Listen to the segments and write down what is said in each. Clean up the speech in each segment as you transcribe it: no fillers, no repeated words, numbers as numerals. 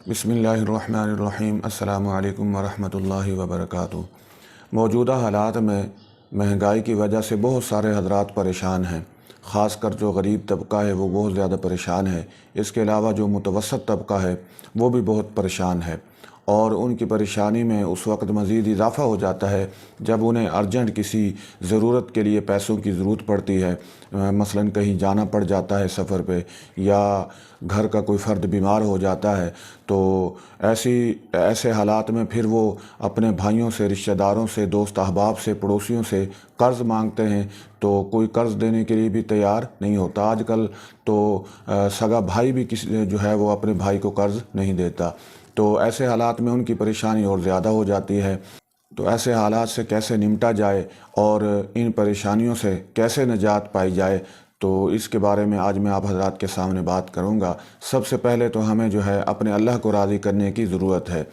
بسم اللہ الرحمن الرحیم۔ السلام علیکم ورحمۃ اللہ وبرکاتہ۔ موجودہ حالات میں مہنگائی کی وجہ سے بہت سارے حضرات پریشان ہیں، خاص کر جو غریب طبقہ ہے وہ بہت زیادہ پریشان ہے۔ اس کے علاوہ جو متوسط طبقہ ہے وہ بھی بہت پریشان ہے، اور ان کی پریشانی میں اس وقت مزید اضافہ ہو جاتا ہے جب انہیں ارجنٹ کسی ضرورت کے لیے پیسوں کی ضرورت پڑتی ہے، مثلاً کہیں جانا پڑ جاتا ہے سفر پہ، یا گھر کا کوئی فرد بیمار ہو جاتا ہے، تو ایسے حالات میں پھر وہ اپنے بھائیوں سے، رشتہ داروں سے، دوست احباب سے، پڑوسیوں سے قرض مانگتے ہیں، تو کوئی قرض دینے کے لیے بھی تیار نہیں ہوتا۔ آج کل تو سگا بھائی بھی جو ہے وہ اپنے بھائی کو قرض نہیں دیتا، تو ایسے حالات میں ان کی پریشانی اور زیادہ ہو جاتی ہے۔ تو ایسے حالات سے کیسے نمٹا جائے اور ان پریشانیوں سے کیسے نجات پائی جائے، تو اس کے بارے میں آج میں آپ حضرات کے سامنے بات کروں گا۔ سب سے پہلے تو ہمیں جو ہے اپنے اللہ کو راضی کرنے کی ضرورت ہے۔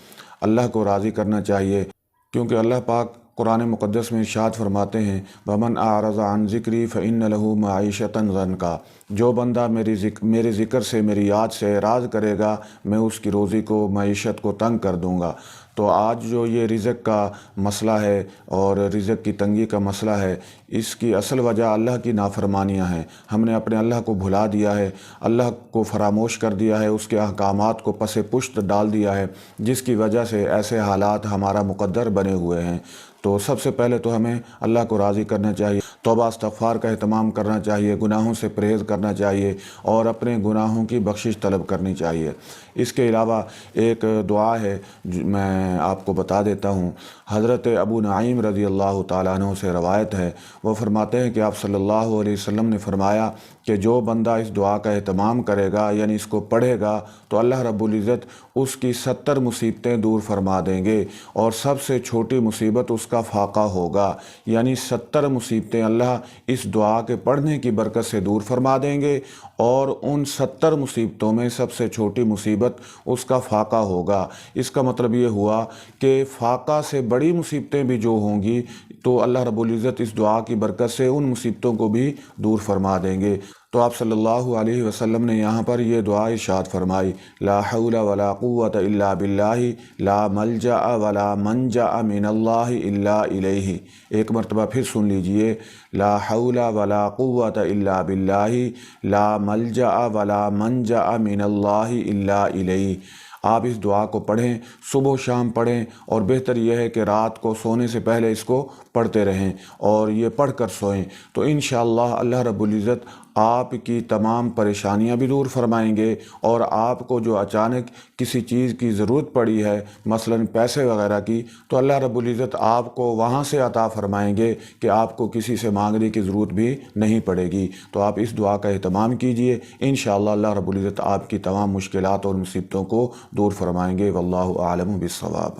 اللہ کو راضی کرنا چاہیے، کیونکہ اللہ پاک قرآن مقدس میں ارشاد فرماتے ہیں وَمَنْ أَعْرَضَ عَنْ ذِكْرِي فَإِنَّ لَهُ مَعِيشَةً ضَنْكًا۔ جو بندہ میرے ذکر سے، میری یاد سے اعراض کرے گا، میں اس کی روزی کو، معیشت کو تنگ کر دوں گا۔ تو آج جو یہ رزق کا مسئلہ ہے اور رزق کی تنگی کا مسئلہ ہے، اس کی اصل وجہ اللہ کی نافرمانیاں ہیں۔ ہم نے اپنے اللہ کو بھلا دیا ہے، اللہ کو فراموش کر دیا ہے، اس کے احکامات کو پس پشت ڈال دیا ہے، جس کی وجہ سے ایسے حالات ہمارا مقدر بنے ہوئے ہیں۔ تو سب سے پہلے تو ہمیں اللہ کو راضی کرنا چاہیے، توبہ استغفار کا اہتمام کرنا چاہیے، گناہوں سے پرہیز کرنا چاہیے اور اپنے گناہوں کی بخشش طلب کرنی چاہیے۔ اس کے علاوہ ایک دعا ہے جو میں آپ کو بتا دیتا ہوں۔ حضرت ابو نعیم رضی اللہ تعالیٰ عنہ سے روایت ہے، وہ فرماتے ہیں کہ آپ صلی اللہ علیہ وسلم نے فرمایا کہ جو بندہ اس دعا کا اہتمام کرے گا، یعنی اس کو پڑھے گا، تو اللہ رب العزت اس کی 70 مصیبتیں دور فرما دیں گے، اور سب سے چھوٹی مصیبت اس کا فاقہ ہوگا، یعنی 70 مصیبتیں اللہ اس دعا کے پڑھنے کی برکت سے دور فرما دیں گے، اور ان 70 مصیبتوں میں سب سے چھوٹی مصیبت اس کا فاقہ ہوگا۔ اس کا مطلب یہ ہوا کہ فاقہ سے بڑی مصیبتیں بھی جو ہوں گی تو اللہ رب العزت اس دعا کی برکت سے ان مصیبتوں کو بھی دور فرما دیں گے۔ تو آپ صلی اللہ علیہ وسلم نے یہاں پر یہ دعا ارشاد فرمائی، لا حول ولا قوة الا باللہ، لا ملجأ ولا منجأ من اللہ الا الیہ۔ ایک مرتبہ پھر سن لیجئے، لا حول ولا قوة الا باللہ، لا ملجأ ولا منجأ من اللہ الا الیہ۔ آپ اس دعا کو پڑھیں، صبح و شام پڑھیں، اور بہتر یہ ہے کہ رات کو سونے سے پہلے اس کو پڑھتے رہیں اور یہ پڑھ کر سوئیں، تو انشاءاللہ اللہ رب العزت آپ کی تمام پریشانیاں بھی دور فرمائیں گے، اور آپ کو جو اچانک کسی چیز کی ضرورت پڑی ہے، مثلاً پیسے وغیرہ کی، تو اللہ رب العزت آپ کو وہاں سے عطا فرمائیں گے کہ آپ کو کسی سے مانگنے کی ضرورت بھی نہیں پڑے گی۔ تو آپ اس دعا کا اہتمام کیجئے، انشاءاللہ اللہ رب العزت آپ کی تمام مشکلات اور مصیبتوں کو دور فرمائیں گے۔ واللہ اعلم بالصواب۔